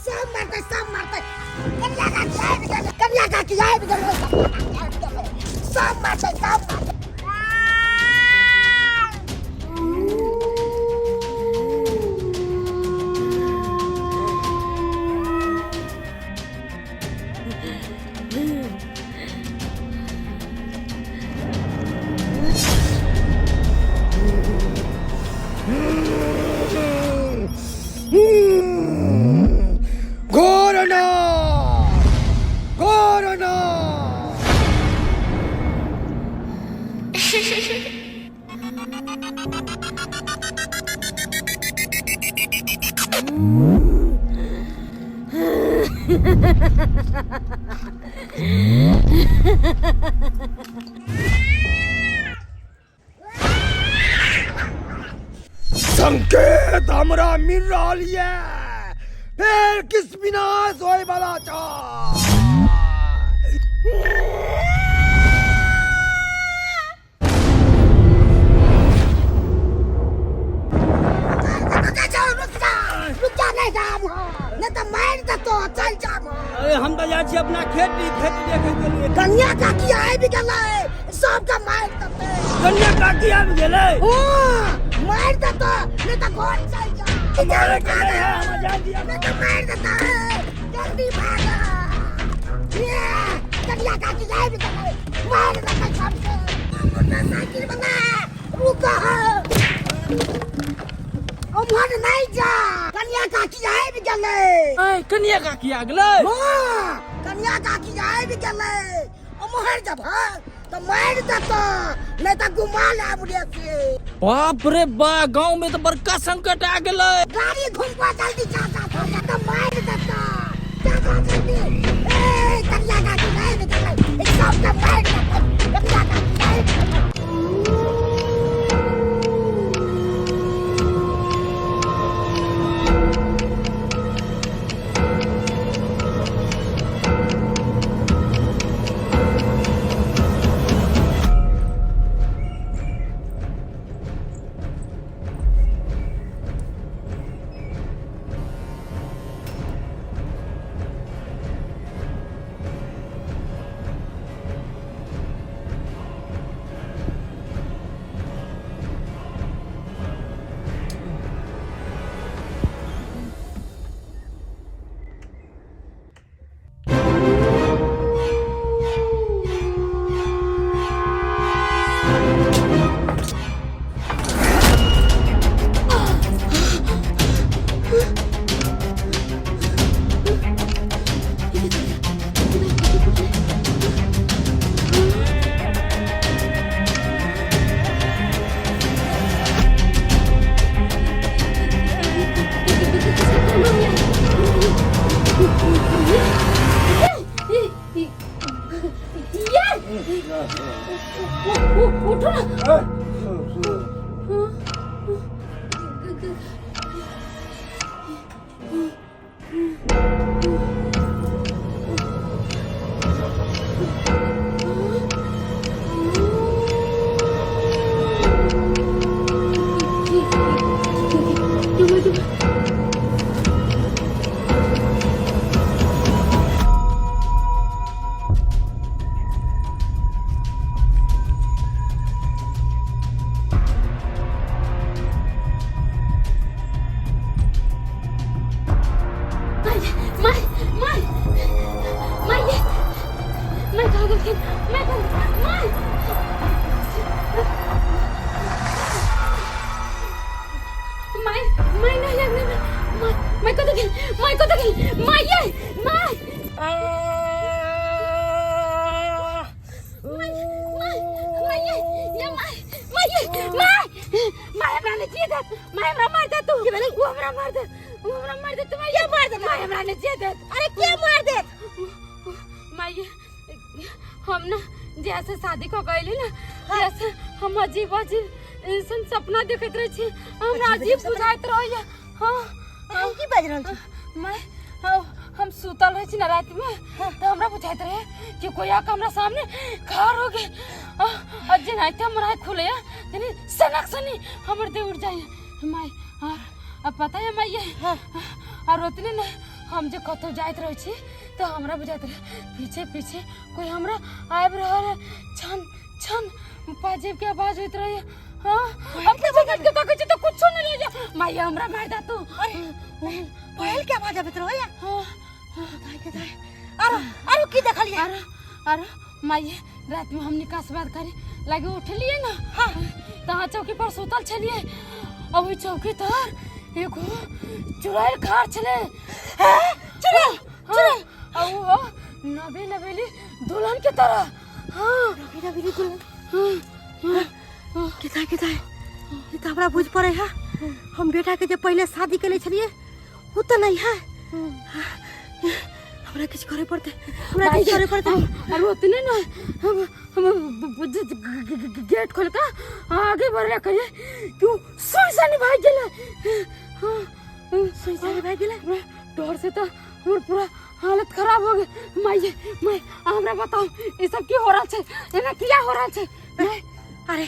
सब मारते कन्या का किया है सब मारते संकेत हमरा मिल रहा है फिर किस बिना सोए वाला चा नहीं तो मार दे तो चल जा। अरे हम तो जा छी अपना खेती देखे के लिए। कन्या का किया है भी गला है सब का मार दे। कन्या का किया भी गेले मार दे तो नहीं तो घर चल जा। हमारे चले है हम जा दिया नहीं तो मार देता है जल्दी भाग। ये कन्या का किया है भी गला है मार दे सबसे। मोटरसाइकिल बना रुका मन नहीं जा। कन्या का किया है भी गले ए कन्या का किया गेले कन्या का किया है भी गले मोहर जब तो मार देता नहीं तो घुमा ला मुझे से। बाप रे बा गांव में तो बड़का संकट आ गेले। गाड़ी घुमवा जल्दी जाता तो मार देता जाता जल्दी। ए कन्या का किया है भी गले एक सब का मार देता कन्या का किया है। उठो ना। हम ना जैसे शादी को गए ना जैसे हम अजीब अजीब इंसान सपना देखते रहे छी हम अजीब बुझाइत रहिए। हां की बज रहल छी मैं हम सुतल रहे छी ना रात में तो हमरा बुझाइत रहे कि कोई आके हमरा सामने खड़ा हो गए अजे नाइते हमरा खुले तनी सनक सनी हमर दे उड़ जाए माय। और अब पता है माय और उतने ना हम जे कतौ जाइत रहै छी तो हमरा बुझाइत रहे पीछे पीछे कोई हमरा आबि रहल है। छन छन पाजेब के आवाज होइत रहे। हां अब के बगल के ताकै छी तो कुछ नहीं ले जा माई हमरा मार दा तू। पायल के आवाज आबैत रहे। हां दाई के दाई आरो की देखलिए? अरे माई रात में हमनी कास बात करे लागे उठलिए ना। हां तहां चौकी पर सुतल छलिए। अब ओई चौकी तर एगो चुड़ैल खाड़ छले। हां चुड़ैल चुड़ैल औ नबे नबेली दुल्हन के तरह। हां नबे नबेली दुल्हन। के दाई ये तो हमरा बुझ पड़े है। हम बेटा के जे पहले शादी के ले छलिए वो तो नहीं है। हमरा कुछ करे पड़ते। हमरा कुछ करे पड़ते। अरे उतने ना हम गेट खोल का आगे बढ़ करिए क्यों सुनसान भाग गेला। हां सुनसान भाग गेला। डर से तो हमर पूरा हालत खराब हो गई। मैं हमरा बताओ ये सब की हो रहा है? एना किया हो रहा है? अरे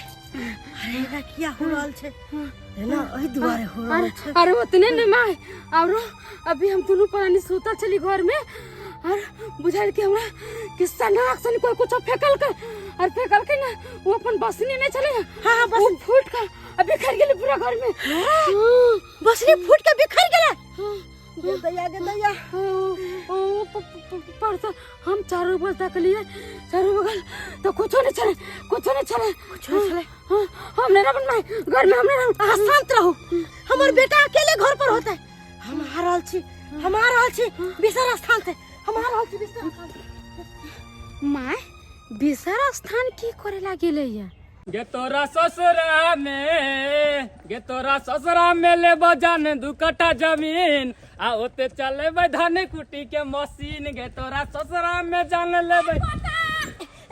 ना किया हो रहल छे ना ओई दुआरे हो रहल छे। अरे उतने ने माय और अभी हम दोनों प्राणी सुता चली घर में और बुझाइल के हमरा किस्सा नाक से कोई कुछ फेकल के ना वो अपन बसनी नहीं चले। हां बस फूट का अभी बिखर गेले पूरा घर में। बसनी फूट के बिखर गेला। गे दैया पर हम चारों बगल तक लिए चारों बगल तो कुछ नहीं चले। हमने ना बनवाई घर में हमने शांत रहो। हमर बेटा अकेले घर पर होता है। हम आ रहल छी बिसर स्थान से। हम आ रहल छी बिसर स्थान से। माय बिसर स्थान की करे लागे ले या गे तोरा ससुरा में ले बजान 2 कट्ठा जमीन आ ओते चले धान कुटी के मशीन। गे तोरा ससुरा में जान लेबे।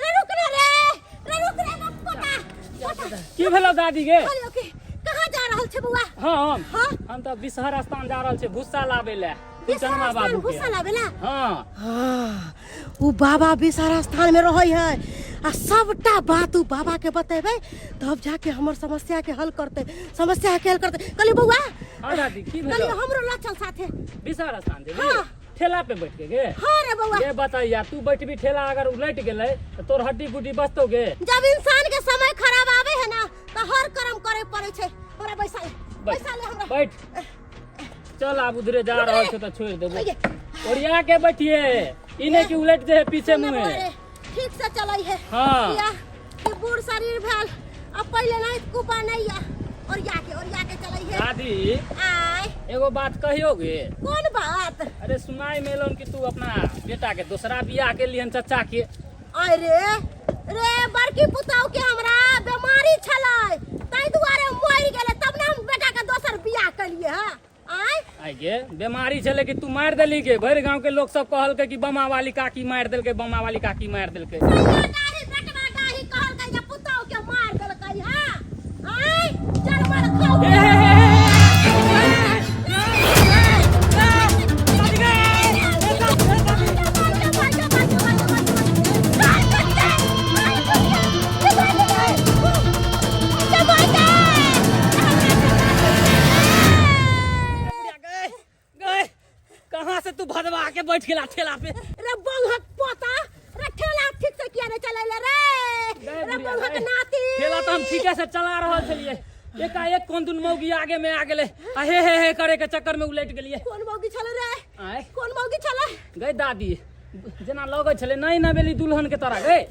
रुक रे पोता। की भेलो दादी गे? कहां जा रहल छे बुआ? हम तो बिसहर स्थान जा रहल छे भूसा लाबे ले। बिसहर स्थान भूसा लाबे ला? हां वो बाबा बिसहर स्थान में रहै है आ सबटा बात बाबा के बतेबे तब जाके हमर समस्या के हल करते। कहली बउआ। हां दादी की भेलो? कहली हमरो ला चल साथे बिसहर स्थान दे। हां ठेला पे बैठ के गे। हां रे बउआ ये बताइया तू बैठबी ठेला अगर उलट गेले तो तोर हड्डी गुड्डी बचतो गे। जब इंसान के समय खराब आवे है ना तो हर कर्म करे पड़े छे। हमरा पैसा ले हमरा बैठ। चल अब उधरे जा रहल छ तो छोड़ देबो। ओरिया के बैठिए इने की उलट जे पीछे मुंह ठीक से चलै है। हां ये बूढ़ शरीर भेल अब पहले नहीं कुपा नहीं है। और या के चलै है। दादी आय एगो बात कहियो गे। कौन बात? अरे सुनाई मेलन कि तू अपना बेटा के दूसरा बियाह के लिहन चाचा के। अरे रे बड़की पुतौ के हमरा बीमारी छलै तै दुआरे मरि गेलै तब ना हम बेटा के दोसर बियाह कलिए। हां आय गे बीमारी छले कि तू मार देली के? भर गांव के लोग सब कहल के कि बमा वाली काकी मार देलके। गाही कहल के पुतौ के मार देलकै। हां आय चल मार खाओ। कहां से तू भदवा के बैठ गेला ठेला पे? रे बंघक पोता रे ठेला ठीक से किया नहीं चलेले रे बंघक नाती। ठेला तो हम ठीके से चला रहल छलिए एकाएक कौन दुन मौगी आगे में आ गेले आ हे करे के चक्कर में उलट गेलिए। कौन मौगी छले रे? आय कौन मौगी छले? गई दादी जना लगे छले नहीं नवेली दुल्हन के तरह गए।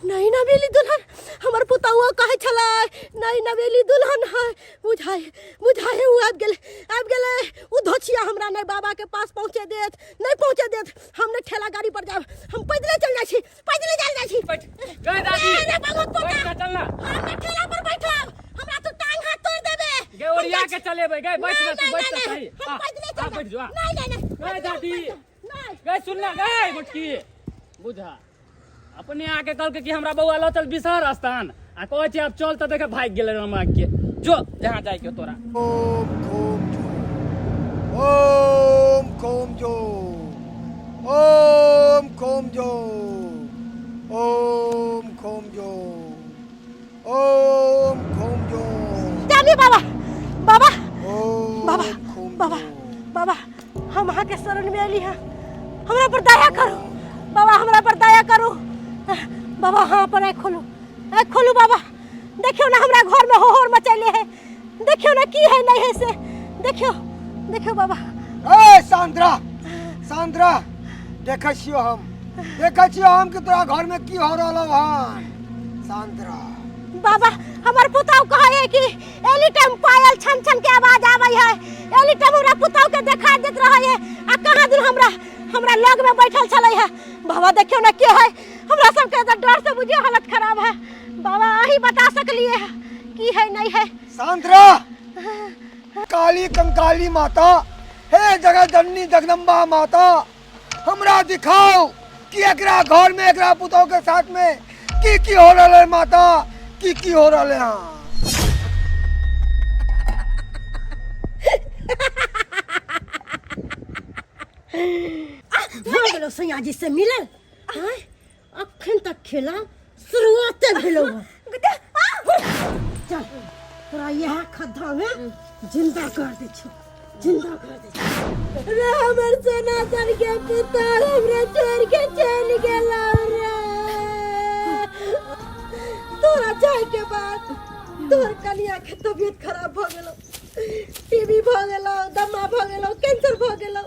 नहीं नवेली दुल्हन हमर पुतौआ कहे छले नहीं नवेली दुल्हन है। बुझाए उ आब गेले उ धोछिया हमरा नहीं बाबा के पास पहुंचे देत। हमने ठेला गाड़ी पर जाब हम पैदले चल जाई छी। बैठ गई दादी रे बंघक पोता बैठ के चलना। हम ठेला पर बैठब हमरा तो टांग हाथ तोड़ देबे। गे ओरिया के चलेबे गए बैठ ना तू बैठ के सही। हम पैदले चल। बैठ जा। नहीं गई दादी नहीं गई सुनना गई मुटकी बुझा अपने आके कहल के कि हमरा बउआ ल चल बिसहर स्थान आ कहै छै अब चल त देखे भाग गेले रमा के जो जहां जाय के तोरा। ओम खोम जो ओम खोम जो ओम खोम जो ओम खोम जो जानी बाबा ओम खोम बाबा जो। बाबा हम अहाँ के शरण में अली हैं, हमरा पर दया करो बाबा, हमरा पर दया करो बाबा। हाँ पर आँख खोलू बाबा, देखियो ना हमरा घर में होहर मचैले है, देखियो ना की है नहीं है से, देखियो बाबा। ए सांद्रा देखै छियो हम कि तोरा घर में की हो रहलो हन। सांद्रा बाबा हमार पुताव कहे है कि एनी टाइम पायल छन छन के आवाज आवे है, एनी टाइम हमरा पुताव के देखा देत रहे है, आ कहां दिन हमरा लग में बैठल चले है। बाबा देखियो ना के है, हमरा सब के डर से बुझिए हालत खराब है बाबा, आही बता सकलिए है की है नहीं है। सांद्रा काली कंकाली माता, हे जगत जगदम्बा माता, हमरा दिखाओ कि एकरा घर में एकरा पुतों के साथ में की हो रहा है माता, की हो रहा है। हाँ भागलो सैया जी से मिलल हैं, अखन तक खेला शुरुआते भेलो चल तोरा यह खद्धा में जिंदा कर दे छी, जिंदा कर दे छी। रे हमर सनातन के पुता हमरा छोड़ के चल गेला रे, तोरा जाए के बाद तोर कनिया के तबीयत खराब भ गेलो, टीबी भ गेलो, दमा भ गेलो, कैंसर भ गेलो,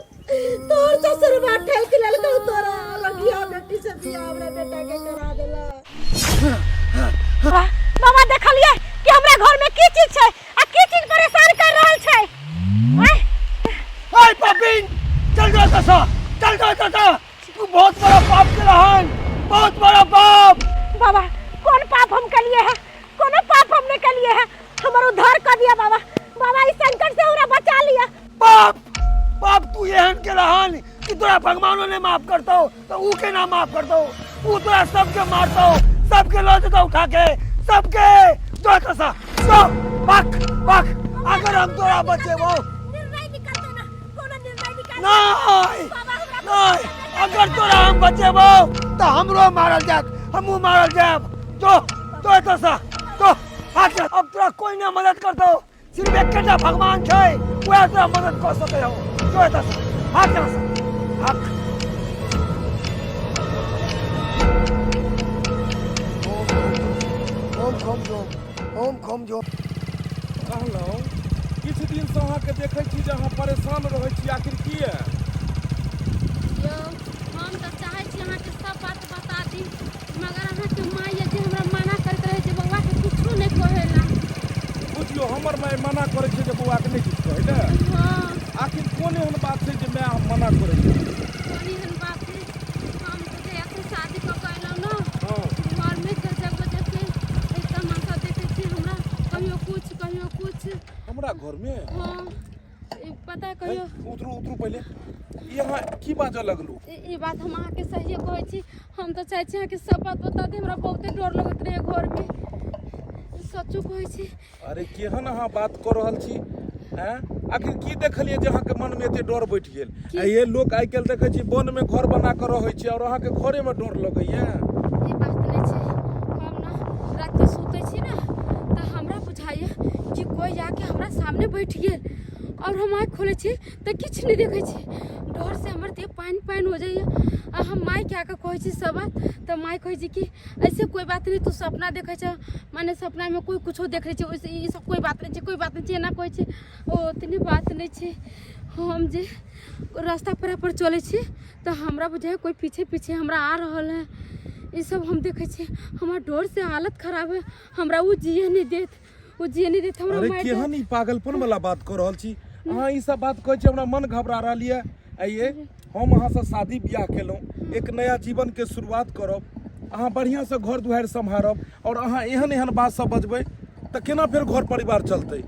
तोर ससुर बा ठेक लेलको, तोरा लगिया बेटी से बियाह हमरा बेटा के करा देला। बाबा देखलिए कि हमरा घर में की चीज छै आ की चीज परेशान कर रहल छै। ओए पापिन चल जा, तू बहुत बड़ा पाप केला हन, बहुत बड़ा पाप। बाबा कौन पाप हम कलिए है, कोनो पाप हमने कलिए है, हमर उद्धार कर दिया बाबा, बाबा इस संकट से हमरा बचा लिया। पाप तू एहन केला हन कि तोरा भगवानो ने माफ करतो तो ऊ के ना माफ करतो, ऊ तोरा सबके मारतो, सबके लो देतो उठा के, सबके जो तसा तो पाक अगर हम तोरा बचेबो निर्णय निकाल दो ना, कोनो निर्णय निकाल नहीं, अगर तोरा हम बचेबो तो हमरो मारल जात, हमू मारल जाब। जो तसा तो हाथ अब तोरा कोई ना मदद करतो, सिर्फ एकटा भगवान छै वह तोरा मदद कर सके हो। जो तसा हाथ ओम खम जो कहलहुँ किछु दिनसँ अहाँके देखै छी जे अहाँ परेशान रहै छी, आखिर किए? यो हम तो चाहे छी अहाँके सब बात बता दी, मगर अहाँके माँ ये जे हमरा मना करैत रहे जे बौआ के कुछो नहीं कहेला। बुझियो हमर माय मना करै छै जे बौआके नहीं किछु कहै ले। हाँ आखिर कोन एहन बात छै जे माय मना करै छै? कोनी हन बात है, हम तो जे अपन शादी क कैलौ न, हाँ घर में गजब के एक तमाशा देखे छी हमरा, कहियो कुछ हमरा घर में। हाँ पता कहियो उतरू पहले, यहाँ की बाजऽ लगलू? ई बात हम अहाँके सही कहै छी, हम तो चाहे छी अहाँके सब बात बता दी, हमरा बहुते डर लगत रहे घर में, सच्चो कहै छी। अरे केहन अहाँ बात कऽ रहल छी हैं? आखिर की देखलिए जे अहाँके मन में एते डर बैठ गेल? ये लोग आइ काल्हि देखै छी वन में घर बना कऽ रहै छै और अहाँके घरे में डर लगैया। ई बात नहीं छै, हम ना रात के सुतै छी ना त हमरा बुझाइए कि कोई आके हमरा सामने बैठ गेल और हम आँख खोले छी तो किछ नहीं देखे छी, डर से हमर देह पानी हो जाइए। आ हम माई के आके कहै छी सब बात, तो माई कहै छी कि ऐसे कोई बात नहीं, तू सपना देखे छ, माने सपना में कोई कुछो देख रहे छै, वैसे ई सब कोई बात नहीं छै एना कहै छै। ओ इतनी बात नहीं छै, हम जे रास्ता पर चले छी तो हमरा बुझाइए कोई पीछे हमरा आ रहल है, ये सब हम देखे छी, हमार डर से हालत खराब है, हमरा वो जिए नहीं देत हमरा। अरे केहन ई पागलपन वाला बात कर रहल छी अहाँ? ई सब बात कहै छी हमरा मन घबरा रहल है। आइए हम अहाँ से शादी ब्याह केलहुँ, एक नया जीवन के शुरुआत करब, अहाँ बढ़िया से घर दुआरि सम्हारब और अहाँ एहन बात सब बजबै तो केना फिर घर परिवार चलते?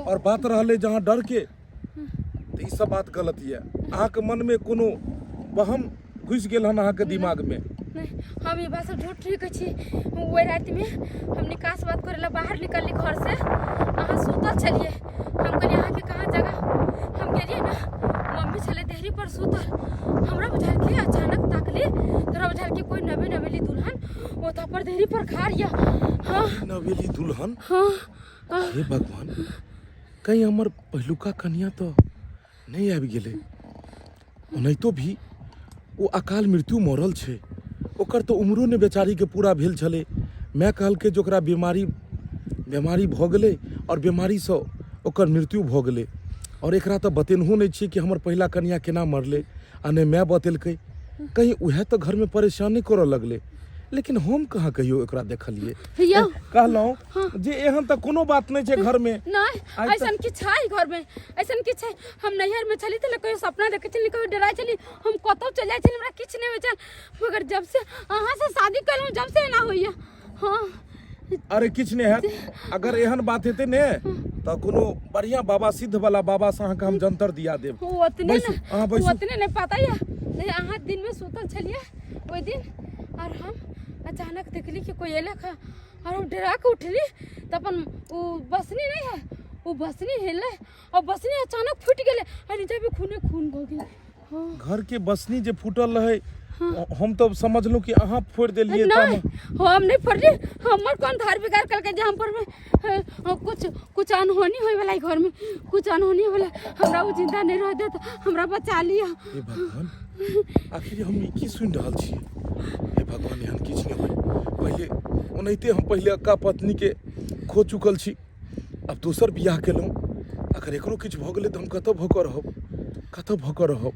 और बात रहले जहाँ डर के, तो ई सब बात गलत है। अहाँ के मन में कोनो वहम घुस गेल हन अहाँ के दिमाग में? नहीं, हम ये बात सब झूठ नहीं कहै छी। वही रात में हम निकाह से बात करे ला बाहर निकलली घर से, अहाँ सुतल छलिए, हम कहलिए अहाँ के कहाँ जगह, हम गेलिए ना, मम्मी छले देहरी पर सुतल, हमरा बुझाइल कि अचानक ताकली तोरा बुझाइल कि कोई नवेली दुल्हन वो तो पर देहरी पर खा रिया। हाँ नवेली दुल्हन? हाँ हे भगवान, कहीं हमर पहलुका कन्या तो नहीं आबि गेलै ओनाहितो भी ओ अकाल मृत्यु मरल छै ओकर तो उम्रो ने बेचारी के पूरा भेल छलै मैं कहलकै जे ओकरा बीमारी भऽ गेलै और बीमारी से ओकर मृत्यु भऽ गेलै और एकरा तो बतेनहो नहीं छियै कि हमर पहिला कन्या केना मरलै आ नहीं मैं बतेलकै कहीं उहे तो घर में परेशानी करऽ लगलै लेकिन हम कहाँ कहियो एकरा देखलिए यौ कहलहुँ जे एहन तऽ कोनो बात नहीं छै घर में नहीं ऐसन की छै घर में ऐसन की छै हम नैहर में छली त कोई सपना देखे छली कोई डराई छली हम कतौ चल जाय छली हमरा किछ नहीं होय मगर जब से अहाँ से शादी करलहुँ जब से ना होइया हाँ अरे किछ नहीं है अगर एहन बात हेतै ने तो कोनो बढ़िया बाबा सिद्ध वाला बाबा से अहाँके हम जंतर दिया देब ओतने नहीं पता या अहाँ दिन में सुतल छलिए ओइ दिन और हम अचानक देखली कि कोई एलक है और हम डरा के उठली तो अपन वो बसनी नहीं है वो बसनी हिले और बसनी अचानक फूट गेले और नीचे भी खून हो गेल हाँ घर के बसनी जे फूटल रहे हम तो समझलू कि अहाँ फोड़ देलिए नहीं हम नहीं फोड़ली हमर कौन धार बिगाड़ करके जे हम पर में कुछ अनहोनी होय वाला घर में कुछ अनहोनी वाला हमरा वो जिंदा नहीं रह देत हमरा बचा लिया हे भगवान आखिर हम की सुन रहल छी हे भगवान एहन किछ नहीं होय पहले ओनाहिते हम पहले अक्का पत्नी के खो चुकल छी अब दोसर बियाह केलहुँ अगर एकरो किछ भऽ गेलै तऽ हम कतऽ भऽ कऽ रहब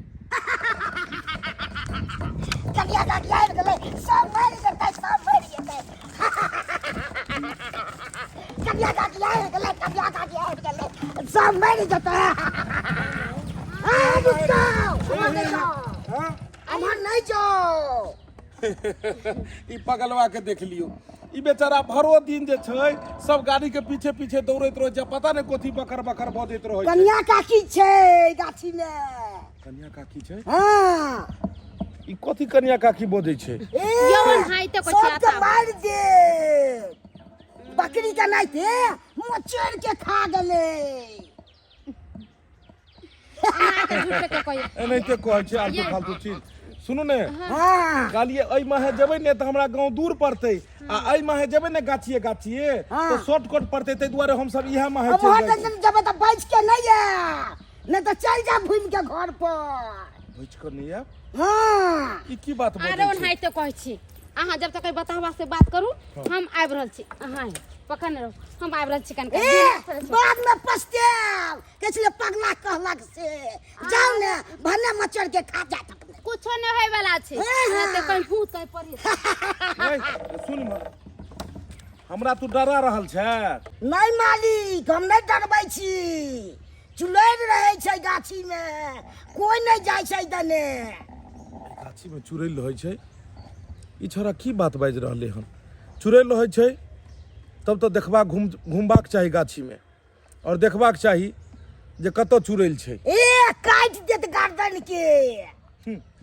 कबिया काकी आबि गेलै सब मरि जेतै कबिया काकी आबि गेलै सब मरि जेतै अमर नहीं जाओ ई पगलवा के देख लियो ई बेचारा भरो दिन जे छै सब गाड़ी के पीछे पीछे दौड़ैत रहै छै पता नहीं कथी बकर बजैत रहै छै कन्या काकी छै गाछी में कन्या काकी छै हां ई कथी कन्या काकी बजै छै यौन हाय त कुछ आता मार दे बकरी का नहीं थे मोचर के खा गेले एनाहिते कहै छै आलतू फालतू चीज सुनू ने हां कहलिए एहि माहे जेबै ने तऽ हमरा गांव दूर पड़तै आ एहि माहे जेबै ने गाछिए तो शॉर्टकट पड़तै ताहि दुआरे हम सब इहे माहे चल जाय जब त बैठ के नहीं है नहीं तो चल जा घूम के घर पर बैठ कर नहीं है हां हाँ। की बात अरे बजै ओन हाय तो कहै छी अहाँ जब तक बतावा से बात करू हम आबि रहल छी अहाँ पकड़ रहो हम आबि रहल छी कन बाद में पछताव कैसे पगला कहलक से जाओ ने भने मचर के खा जा कुछो न होय वाला छै ते कहीं भूत कहीं पड़ी सुन हमरा तू डरा रहल छै नहीं मालिक हम नहीं डरबै छी चुलैर रहे छै गाछी में कोई नहीं जाय छै दने गाछी में चुरैल रहै छै ई छोरा की बात बाजि रहले हन चुरैल रहै छै तब तो देखबा घूमबाक चाही गाछी में और देखबाक चाही जे कतौ चुरैल छै ए काट देत गर्दन के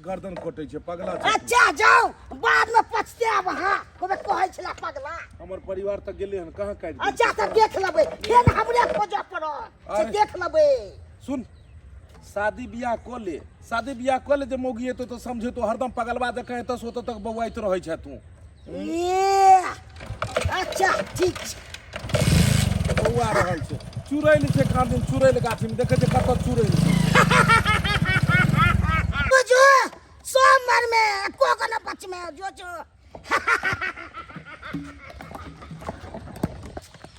गर्दन कटै छै पगला छै अच्छा जाओ बाद में पछताव हां कोबे कहै छला पगला हमर परिवार तक गेले हन कहाँ काटि अच्छा त देख लेबै फेर हमरे खोजऽ पड़त से देख लेबै सुन शादी बियाह क ले जे मौगी एतो तो समझे तो हरदम पगलवा देखे तो सोतो तक बौआइत रहै छै तू ए अच्छा ठीक छै बौआ रहल छै चुरैल छै कान दिन चुरैल गाछी में देखे छै कतौ चुरैल छै बुझो सोमवार में कोकना पच में जो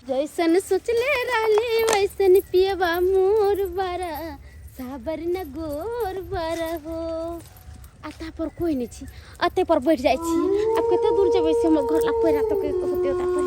जैसन सोचले रहली वैसन पियबा मोर बरा साबर न गोर बरा हो आता पर कोई नहीं छी अते पर बैठ जाय छी अब कते दूर जेबै से हम घर लग पैरा तो के होते होता पर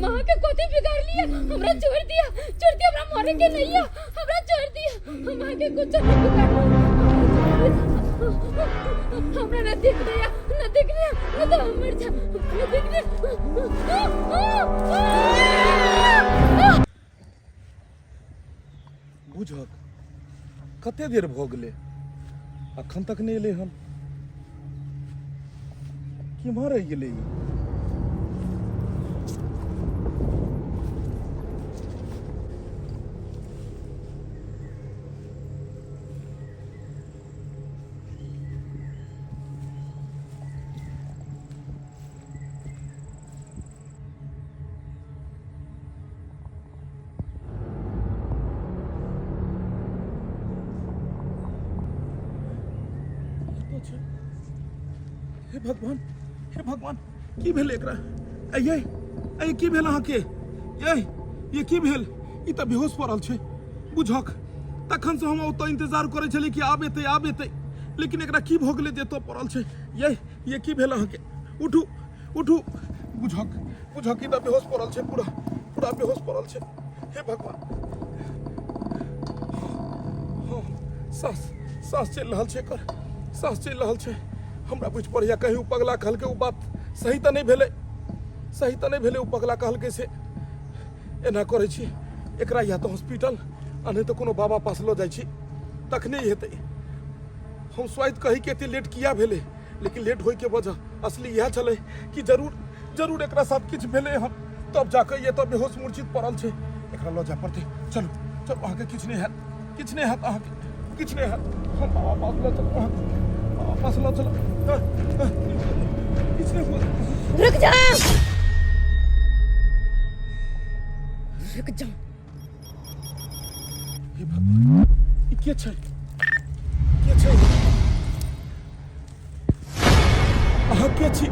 मां के कोती बिगाड़ लिया हमरा छोड़ दिया हमरा मरे के नहीं है हमरा छोड़ दिया मां के कुछ नहीं बिगाड़ हमरा न देख दिया न तो हम मर जा न देख बुझक कते देर भ गेलै अखन तक नहीं एले हन केम्हर रहि गेलै ई? हे भगवान, हे भगवान, की भेल एकरा? ये की भेल अहाँके? ये की भेल? ई तऽ बेहोश पड़ल छै। बुझक, तखन से हम ओतऽ इंतजार करै छलियै कि आब एतै, लेकिन एकरा की भऽ गेलै जे एतऽ पड़ल छै? ये की भेल अहाँके? उठू। बुझक, ई तऽ बेहोश पड़ल छै, पूरा बेहोश पड़ल छै। हे भगवान, सास चलि रहल छै एकर, सास चलि रहल छै। हमरा बुझि पड़ैया कहीं उ पगला कहलकै उ बात सही तऽ नहि भेलै उ पगला कहलकै से। एना करै छी, एकरा या तऽ हॉस्पिटल आ नहीं तो कोनो बाबा पास लऽ जाइ छी, तखने ही हेतै। हम स्वाइत कही के एते लेट किया भेलै, लेकिन लेट होय के वजह असली यह छलै कि जरूर एकरा साथ किछु भेलै हन, तब जाके ये तो बेहोश मूर्छित पड़ल छै। एकरा लऽ जाय पड़तै। चलू अहाँके किछु नहि हैत अहाँके किछु नहि हैत। हम बाबा पास लऽ चलू, बाबा पास लऽ चलू। किछु नहि हुआ। रुक जा। हे भगवान, ई के छै? अहाँ के छी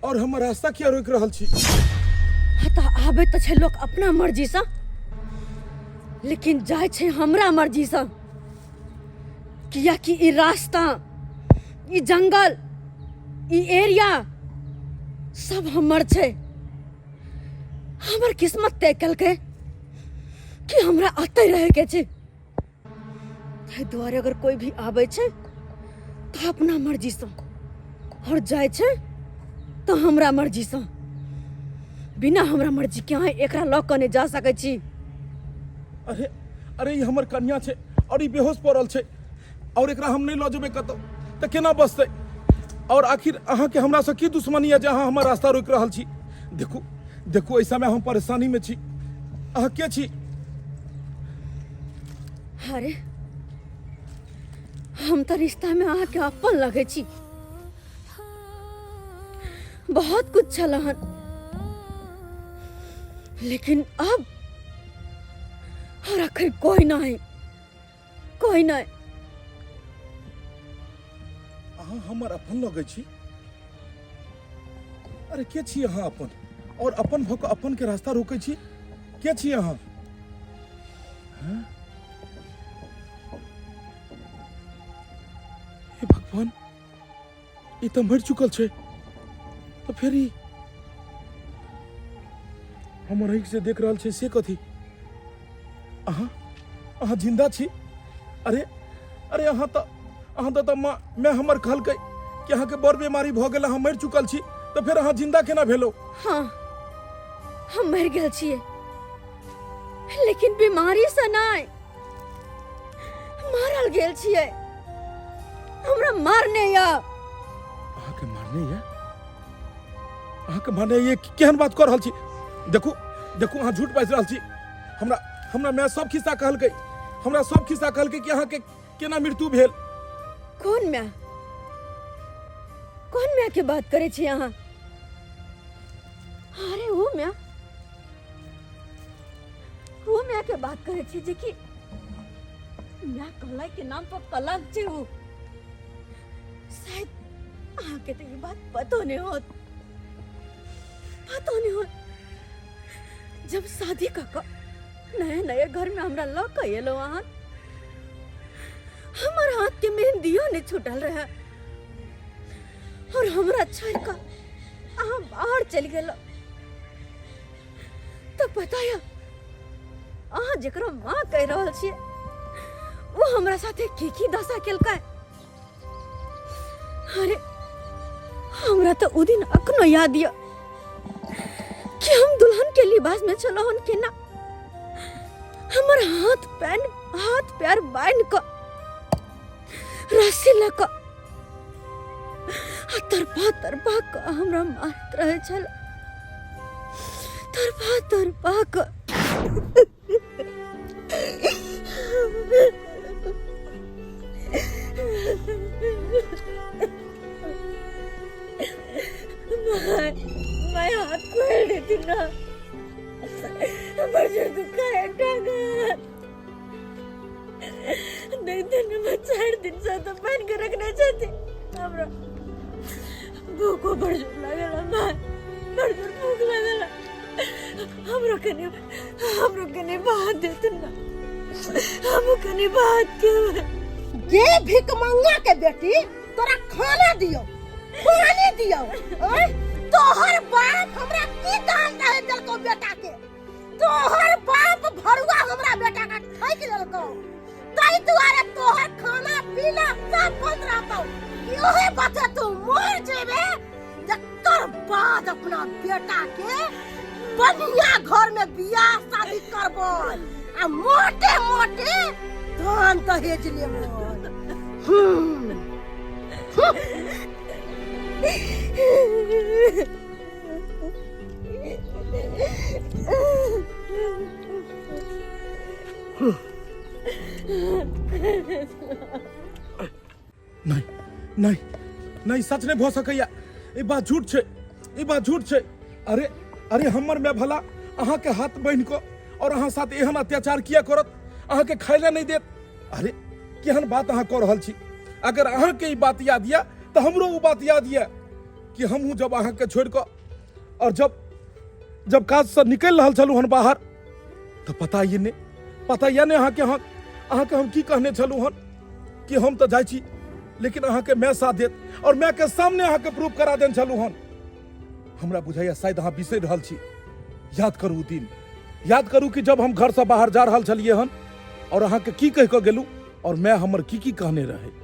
और हमर रास्ता किया रोकि रहल छी? तऽ आबे तऽ छै लोग अपना मर्जी से, लेकिन जाय छै हमरा मर्जी से। कियाकि ई रास्ता, ई जंगल, ई एरिया सब हमर छै। हमर किस्मत तय कलकै कि हमरा आते रहे के छै। ताहि दुआरे अगर कोई भी आबै छै तो अपना मर्जी से, और जाय छै तो हमरा मर्जी से। बिना हमरा मर्जी के अहाँ एकरा लऽ कऽ नहीं जा सकै छी। अरे ई हमर कन्या छै और ई बेहोश पड़ल छै, और एकरा हम नहीं लऽ जेबै कतौ तऽ केना बचतै? और आखिर अहाँके हमरा से की दुश्मनी है जे अहाँ हमर रास्ता रोकि रहल छी? देखू ऐसा में हम परेशानी में छी। अहाँ के छी? अरे हम तो रिश्ता में अहाँ के अपन लगे छी। बहुत कुछ छलहन, लेकिन अब और आखिर कोई नहीं। अहाँ हमर अपन लगे छी? अरे के छी अहाँ अपन? और अपन भऽ कऽ अपन के रास्ता रोकै छी? के छी अहाँ? हे भगवान, ई तऽ मरि चुकल छै। तो फिर ई हमर आँखि से देख रहल छै से कथी? अहाँ जिंदा छी? अरे अहाँ तऽ मैं हमर कहलकै कि अहाँके बड़ बीमारी भऽ गेल, अहाँ मरि चुकल छी, तो फिर अहाँ जिंदा केना भेलौ? हाँ, हम मर गेल छियै, लेकिन बीमारी से नहीं, मारल गेल छियै। हमरा मारने या। अहाँके मारने ये केहन बात कर रहल छी? देखू अहाँ झूठ बाजि रहल छी। हमरा मैं सब खिस्सा कहलकै, कि अहाँके केना मृत्यु भेल। कौन मैं के बात करे छी अहाँ? अरे वो मैं के बात करे छी जे कि मैं कलाई के नाम पर कलंक छी। वो शायद अहाँ के तो ये बात पतो नहीं होत। जब शादी का नए घर में हमरा लऽ के एलो अहाँ, हमार हाथ के मेहंदियों नहीं छूटल रहे, और हमरा छोड़ कर अहाँ बाहर चल गेलो। तो पता है अहाँ जेकरा माँ कह रहल छियै, वो हमरा साथे की दशा केलकै। अरे हमरा तो उ दिन अखनो याद या कि हम दुल्हन के लिबास में चलो हन के ना, हमर हाथ पैर बांध कर रस्सी लगा तरफा तरफा का हमरा मारत रहे छल, तरफा तरफा का। मैं हाथ खोल देती ना, मुझे दुखाया टांगा। नहीं दिन में 4 दिन से तो पहन के रखना चाहती। हमरा भूखो बड़ जोर लागला, मां बड़ जोर भूख लागला। हमरो कने बात देत ना, हम कने बात के। ये भिकमंगा के बेटी तोरा खाना दियो, पानी दियो। तोहर बाप हमरा की दान दे देलको बेटा के? तोहर बाप भरुआ हमरा बेटा का ठैक देलको, ताई दुआरे तोहर खाना पीना सब बंद रहतो। योहे बात तू मर जेबे जब तोर बाद अपना बेटा के बढ़िया घर में बियाह शादी करबो आ मोटे मोटे धान दहेज लेबो। नहीं नहीं नहीं, सच नहीं भ सकैया। ई बात झूठ छे, ई बात झूठ छे। अरे अरे हमर में भला अहाँ के हाथ बांध को और अहाँ साथ एहन अत्याचार किया करत, अहाँ के खाइले नहीं देत। अरे केहन बात अहाँ कर रहल छी? अगर अहाँ के ई बात याद या तो हमरो वो बात याद या कि हमहू जब अहाँ के छोड़ को और जब काज से निकल रहल छलू हन बाहर, तो पता ये ने अहाँ के हम की कहने छलू हन कि हम तो जाय छी, लेकिन अहाँ के मैं साथ देत और मैं के सामने अहाँ के प्रूफ करा देन छलू हन। हमरा बुझाइया शायद अहाँ बिसरि रहल छी। याद करू दिन, याद करू कि जब हम घर से बाहर जा रहल छलिए हन और अहाँ के की कह के गेलू और मैं हमर की कहने रहे।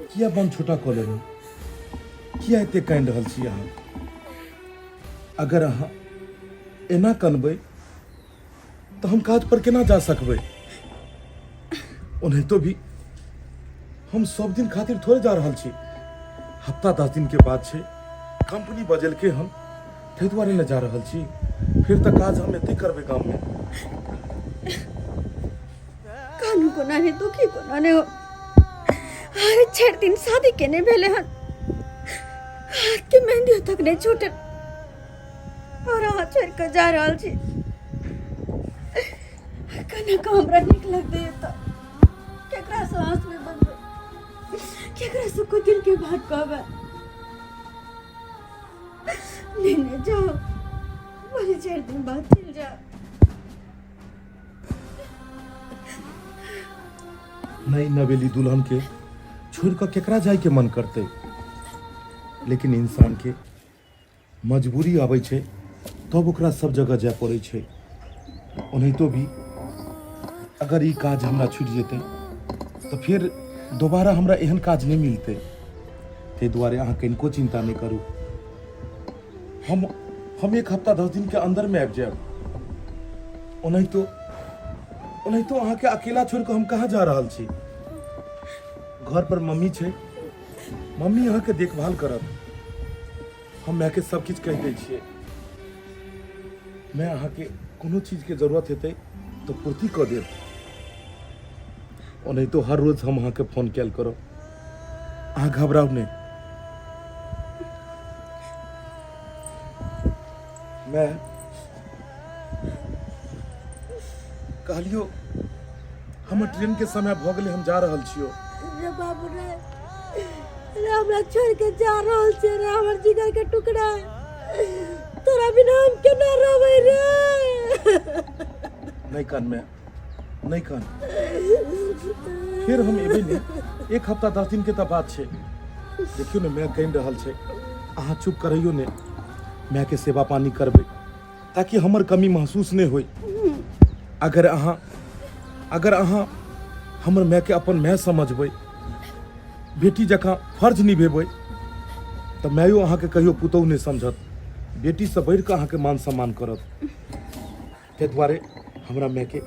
किया बम छोटा कऽ लेलहुँ? किया एते कानि रहल छी अहाँ? अगर अहाँ एना कनबै तऽ हम काज पर केना जा सकबै? ओनाहितो भी हम सब दिन खातिर थोड़े जा रहल छी। हफ्ता 10 दिन के बाद छै, कंपनी बजेलकै हन, ताहि दुआरे न जा रहल छी। फिर तऽ काज हम एते करबै गाम में। कानू को नाने दुखी को नाने हो। अरे 6 दिन शादी केने भेले हन, हाथ के मेहंदी तक नहीं छूटल और अहाँ छोड़ के जा रहल छी। कने का हमरा नीक लगते तो केकरा से आंस में बनबे, केकरा से को दिल के बात कहबे। लेने जाओ, बोले 4 दिन बाद चल जाओ। नई नवेली दुल्हन के छोड़ कर केकरा जाय के मन करते, लेकिन इंसान के मजबूरी आबै छै तब ओकरा सब जगह जाय पड़ै छै। ओनाहितो भी अगर ई काज हमरा छूट जेतै तो फिर दोबारा हमरा एहन काज नहीं मिलते। ताहि दुआरे अहाँ कनिको चिंता नहीं करू। हम 1 हफ्ता 10 दिन के अंदर में आबि जायब। ओनाहितो अहाँ के अकेला छोड़ के हम कहाँ जा रहल छी? घर पर मम्मी छै, मम्मी अहाँ के देखभाल करत। हम माय के सब किछ कह दै छियै। मैं अहाँ के कोनो चीज के जरूरत हेतै तो पूर्ति कऽ देब। ओनाहितो हर रोज हम अहाँ के फोन कैल करब। अहाँ घबराउ नहीं। मैं कहलियो हमर ट्रेन के समय भ गेलै, हम जा रहल छियो। रे बाबू रे, हमरा छोड़ के जा रहल छै रे, हमर जिगर के टुकड़ा। तोरा बिना हम केना रहबै रे? नहीं कान में, नहीं कान। फिर हम एबै नहीं। 1 हफ्ता 10 दिन के तो बात छै। देखियो ने मैं कह रहल छै अहाँ चुप करैयो ने मैं के सेवा पानी करबै ताकि हमर कमी महसूस नहीं होई। अगर अहाँ हमर माय के अपन माय समझबै बेटी जकाँ फर्ज निभेबै तऽ मायो अहाँ के कहियो पुतौह नहीं समझत, बेटी से बढ़ के अहाँ के मान सम्मान करत। ताहि दुआरे हमरा माय के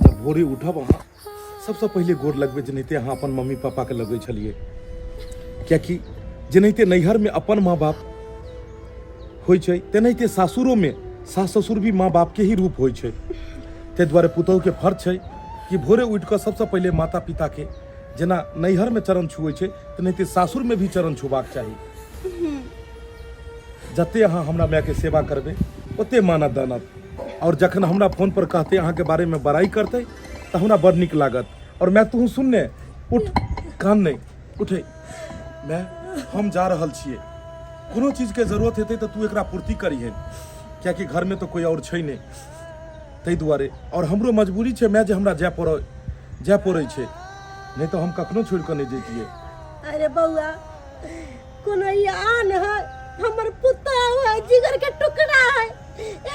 जब भोरे उठब अहाँ सबसे पहले गोर लगबै जेनाहिते अहाँ अपन मम्मी पापा के लगै छलिए, कियाकि जेनाहिते नैहर में अपन माँ बाप होइ छै तेनाहिते सासुरो में सास ससुर भी माँ बाप के ही रूप होइ छै। ताहि दुआरे पुतौह के फर्ज छै कि भोरे उठ कऽ सबसे पहले माता पिता के जेना नैहर में चरण छुए छै तेनाहिते सासुर में भी चरण छुबाक चाही। जते अहाँ हमरा माय के सेवा करबै ओते मानत दानत, और जखन हमरा फोन पर कहते अहाँ के बारे में बड़ाई करते तो हमरा बड़ नीक लागत। और मैं तू सुनने उठ कान नहीं उठे मैं हम जा रहल छिए, कोनो चीज के जरूरत हेतै तो तू एकरा पूर्ति करिहे, कियाकि घर में तो कोई और छै नहीं। ताहि दुआरे और हमरो मजबूरी छै मैं जे हमरा जाय पड़ै छै, नहीं तो हम कखनो छोड़ के नहीं जैतिए। अरे बउआ कोनो आन है हमर पुता है जिगर के टुकड़ा है,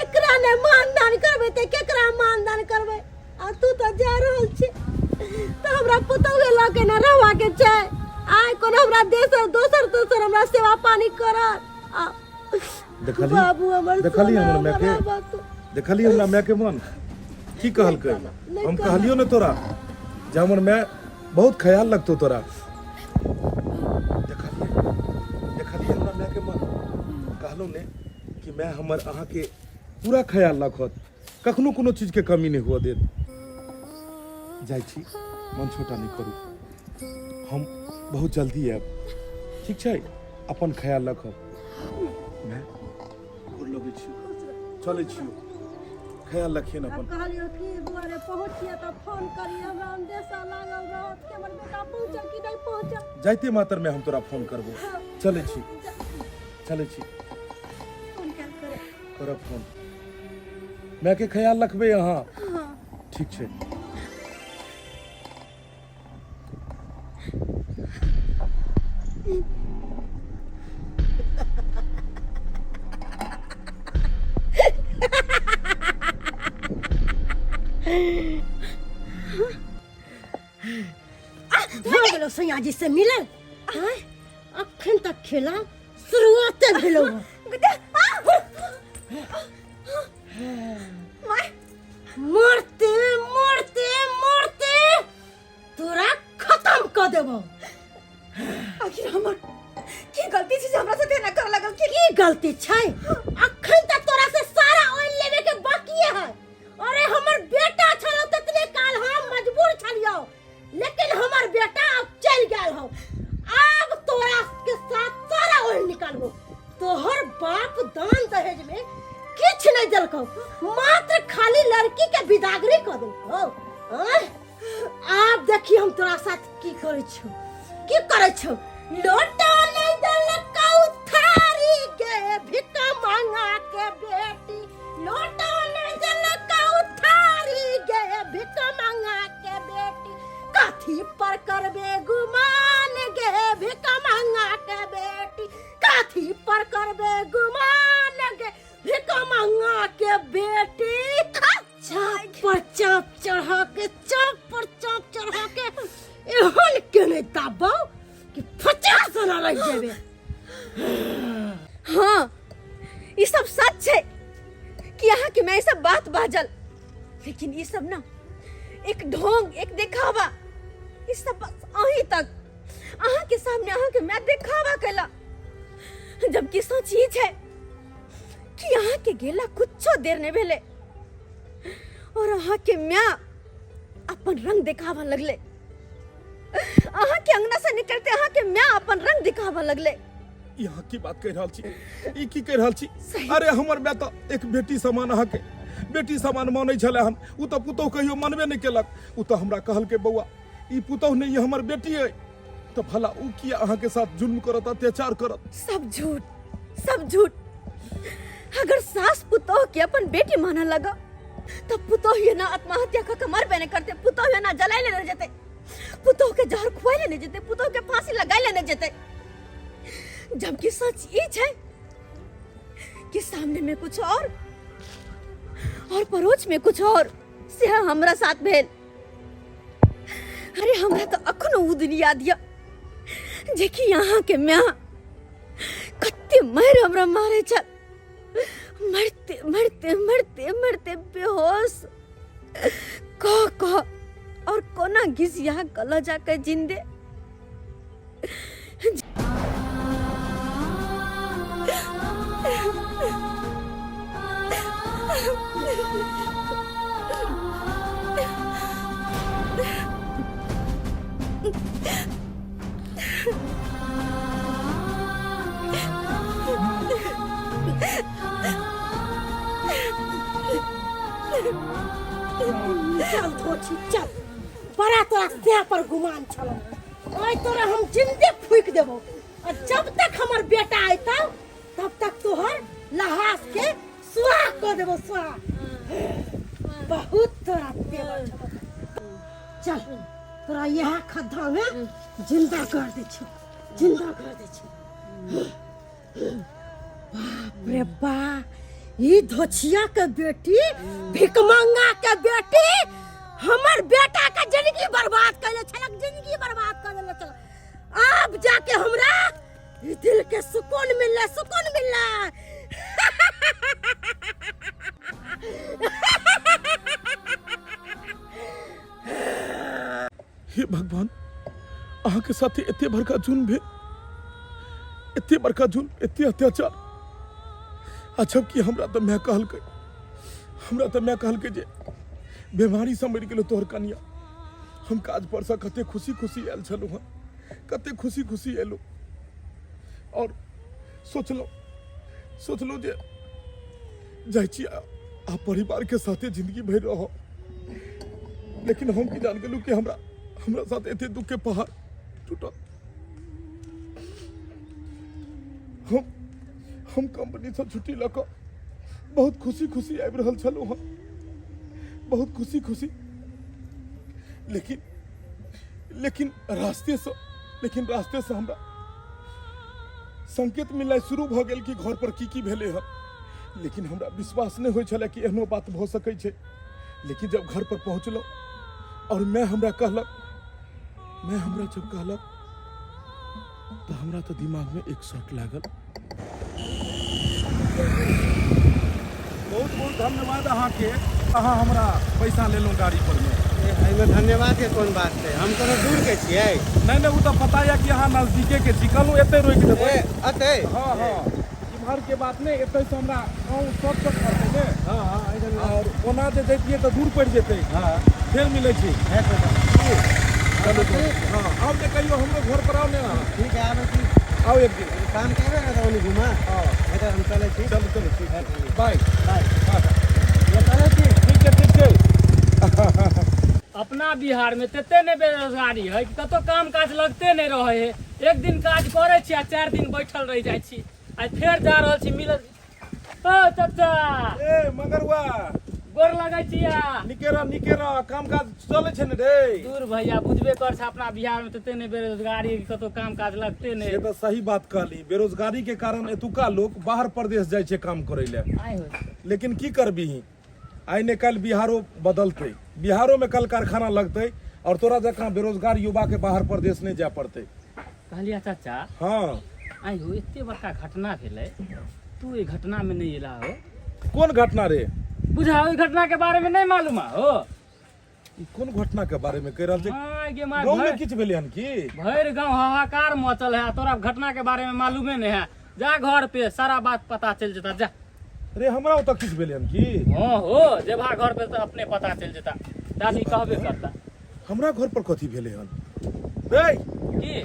एकरा ने मानदान करबे ते केकरा मानदान करबे। आ तू तो जा रहल छी तो हमरा पुता के लगे न रहवा के छै, आय कोनो हमरा दोसर हमरा सेवा पानी करत। देखली बाबू हमर देखली हमर माय के बाबू देखली हमरा माय के मन की कहलकै, हम कहलियो ने तोरा जे हमर माय बहुत ख्याल लगतो तोरा। देखली हमरा माय के मन कहलो ने कि मैं हमर अहाँ के पूरा ख्याल रखत, कखनो कोनो चीज के कमी नहीं हुआ देत। जाइ छी मन छोटा नहीं करू, हम बहुत जल्दी आयब, ठीक छै? अपन ख्याल रखब। मैं गोर लगै छी, चलै छियो, ख्याल रखिए अपन। कहलियो कि दुआरे पहुंचिए तो फोन करिए, हमरा अंदेशा लागल रहत कि हमर बेटा पहुंचल कि नहीं पहुंचल। जाइते मातर में हम तोरा फोन करबो। चलै छी फोन करे करब फोन। मैं के ख्याल रखबे अहाँ, ठीक छै? भागलो सैया जी से मिलल, अखन तक खेला शुरुआते भेलो। मरते मरते मरते तोरा खत्म कर देबो। आखिर हमर की गलती छै जे हमरा साथे एना कर लगल? की गलती छै? अखन तक तोरा से सारा ओइन लेवे के बाकी है। अरे हमर बेटा छलो ततने काल हम मजबूर छलियो, लेकिन हमर बेटा अब चल गेल हो। अब तोरा के साथ सारा ओइन निकालबो। तोहर बाप दान दहेज में किछ नहीं देलको, मात्र खाली लड़की के विदागरी कर देलको। अब देखी हम तोरा साथ की करे छो। लोटा नहीं देलका उधारी के भिका मांगा के बेटी, लोटा नहीं देलका उधारी के भिका मांगा के बेटी। कथी पर करबे गुमान गे भिका मांगा के बेटी, कथी पर करबे गुमान गे भिका मांगा के बेटी। चाप पर चाप चढ़ा के एहन केने दाबो कि 50 आना लग जेबे। हाँ, ये सब सच है कि यहाँ के मैं सब बात बाजल, लेकिन ये सब ना एक ढोंग, एक दिखावा। ये सब बस अहीं तक अहाँ के सामने अहाँ के मैं दिखावा कैला, जबकि सच ही है कि यहाँ के गेला कुछो देर नहीं भेले और अहाँ के मैं अपन रंग दिखावा लगले। अहाँ के अंगना से निकलते अहाँ के मैं अपन रंग दिखावा लगले। यहाँ की बात कह रहल छी, ई की कह रहल छी? अरे हमर माय तो एक बेटी समान अहाँ के बेटी समान मानै छले हन, उ तो पुतौह कहियो मानबे नहीं केलक। उ तो हमरा कहल के बौआ ई पुतौह नहीं ये हमर बेटी है, तो भला उ किया अहाँ के साथ जुल्म करत, अत्याचार करत? सब झूठ। अगर सास पुतौह के अपन बेटी माना लगा तो पुतौह ये ना आत्महत्या का मर बने करते, पुतौह ये ना जलाए लेने जेते, पुतौह के जहर खुआए लेने जेते, पुतौह के फांसी लगाए लेने जेते। जबकि सच ये है कि सामने में कुछ और परोछ में कुछ और से हमरा साथ भेल। अरे हमरा तो अखनो उ दिन याद या जे कि यहाँ के म्या कत्ते मार हमरा मारे चल, मरते मरते मरते मरते बेहोश कह और कोना घिसिया गला जाकर जिंदे। चल धोची चल, बड़ा तोरा देह पर गुमान छलो, ओए तोरा हम जिंदे फूक देबो। और जब तक हमर बेटा आइता तब तक तोहर लहास के स्वाह कर देबो, स्वाह। बहुत तोरा तेवर छलो। चल तोरा यहाँ खद्दा में जिंदा कर दे छी, जिंदा कर दे छी। बाप रे बा, ये धोछिया के बेटी, भिकमंगा के बेटी हमर बेटा का जिंदगी बर्बाद कर छलक, जिंदगी बर्बाद कर देले छलक। अब जाके हमरा ई दिल के सुकून मिलला, सुकून मिलला। हे भगवान, अहाँ के साथ एते बड़का जुल्म भेल, एते बड़का जुल्म, एते अत्याचार। अच्छा कि हमरा तो मैं कहलकै जे बीमारी से मरि गेलो तोहर कनिया। हम काज पर से कते खुशी खुशी आयल छलहुँ हँ, कते खुशी खुशी एलहुँ और सोचलहुँ जे जाइ छी आ परिवार के साथे जिंदगी भरि रहो। लेकिन हम की जान गेलहुँ कि हमरा साथ एते दुख के पहाड़ टूटल। हम कंपनी से छुट्टी लऽ कऽ बहुत खुशी खुशी आबि रहल छलहुँ हँ, बहुत खुशी खुशी। लेकिन रास्ते से हमरा संकेत मिलनाइ शुरू भऽ गेल कि घर पर की भेलै हँ। लेकिन हमरा विश्वास नहि होइ छलै कि एहनो बात भऽ सकै छै। लेकिन जब घर पर पहुँचलहुँ और मैं हमरा जब कहलक तो हमरा तो दिमाग में एक शॉट लागल। बहुत बहुत धन्यवाद अहाँ के, अहाँ हमरा पैसा लेलहुँ गाड़ी पर में। एहिमे धन्यवाद के कोन बात छै, हम कोनो दूर के छियै। नहीं वो तो पता है कि अहाँ नजदीके के छी, कहलहुँ एते रोकि देबै। अते हाँ इम्हर के बात नहीं, एते से हमरा गाँव शॉर्टकट पड़तै ने। हाँ और ओना जे जैतियै तो दूर पड़ि जेतै। हाँ फेर मिलै छी। चलो हाँ आउ ने कहियो हमरो घर पर आओ ने। ठीक है आबै छी, आओ एक दिन काम केबे ना ओनी घुमा। हाँ इधर हम चलै छी। चलो ठीक है, बाय। ये चलै छी, ठीक है। अपना बिहार में तते ने बेरोजगारी है कि कतो काम काज लगते नहीं रहे है। एक दिन काज करे छी आ 4 दिन बैठल रह जाय छी, आज फेर जा रहल छी मिलल। ओ चाचा ए मगरवा गोर लगै छिया। निकेरा काम काज चले छै ने रे। दूर भैया बुझबे कर छ अपना बिहार में तते ने बेरोजगारी है कि कतो काम काज लगते नहीं। ये तो सही बात कहली, बेरोजगारी के कारण एतुका लोग बाहर प्रदेश जाय छै काम करे ले। आय हो लेकिन की करबी, आइ ने कल बिहारो बदलते, बिहारो में कल कारखाना लगते और तोरा जकाँ बेरोजगार युवा के बाहर प्रदेश नहीं जाय पड़ते। कहलिया चाचा। हाँ आय हो एते बड़का घटना भेलै, तू ए घटना में नहीं एला हो। कौन घटना रे? बुझा ओइ घटना के बारे में नहीं मालूम हो। ई कौन घटना के बारे में कह रहल छै? हाँ गे मार गाँव में किछ भेलै हन की? भर गाँव हाहाकार मचल है, तोरा घटना के बारे में मालूमे नहीं है। जा घर पे सारा बात पता चल जाता। जा रे हमरा ओतऽ किछ भेलै हन की? हाँ हो जेबा घर पे तो अपने पता चल जाता, दादी कहबे करता। हमरा घर पर कथी भेलै हन रे? की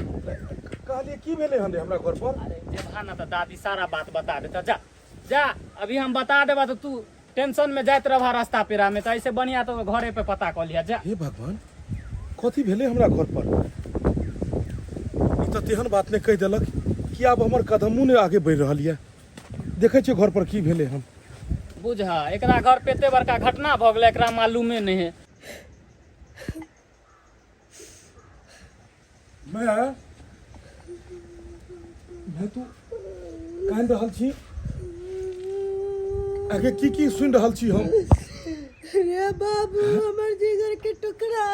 कहलिए की भेलै हन रे हमरा घर पर? अरे जेबा ना तो दादी सारा बात बता देता। जा जा अभी हम बता देबा तो तू टेंशन में जात रहा रास्ता पेरा में, तो ऐसे बढ़िया तो घरे पे पता कर लिया। जा हे भगवान कथी भेलै हमरा घर पर? ई तऽ तेहन बात ने कह देलक कि आब हमर कदमो ने आगे बढ़ि रहल यऽ। देखे छियै घर पर की भेलै हन। बुझा एकरा घर पे एते बड़का घटना भ गेलै, एकरा मालूमे नहीं है। मैं मैं तू कान रहल छी आगे की सुन रहल छी हम रे बाबू हमर जिगर के टुकड़ा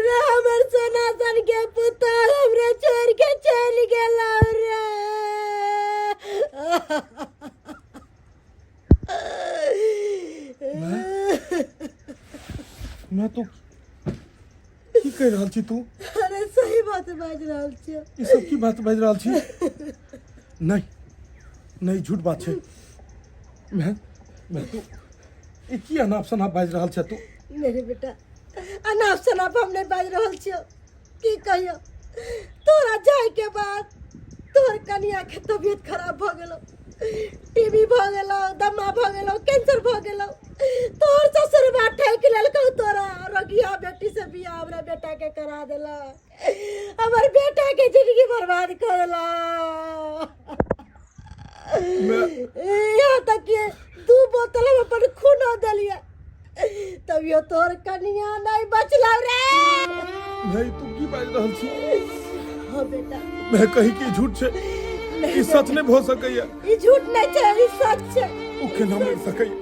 रे हमर सोना सन के पुत्र हमरे छोड़ के चल गेला रे मैं तो की कह रहल छी तू अरे सही बात बाज रहल छियै ई सब की बात बाज रहल छी नहीं झूठ बात है मैं तू ई की अनाप शनाप बाज रहल छ तू मेरे बेटा अनाप शनाप हम नहीं बाज रहल छियै की कहियो तोरा जाय के बाद तोहर कनिया के तबीयत खराब भ गेलो टीबी भ गेलो दमा भ गेलो कैंसर भ गेलो तोहर ससुर बा ठेक लेलकौ तोरा रोगिया बेटी से बियाह हमरा बेटा के करा देला हमर बेटा के जिंदगी बर्बाद कर देला यहाँ तक कि 2 बोतल हम अपन खून देलिए तभियो तोहर कनिया नहीं बचलौ रे नहीं तू की बाज रहल छी हाँ बेटा मैं कही की झूठ छे ई सच नहीं हो सकैया ई झूठ नहीं छे ई सच छे उ केना मिल सकैया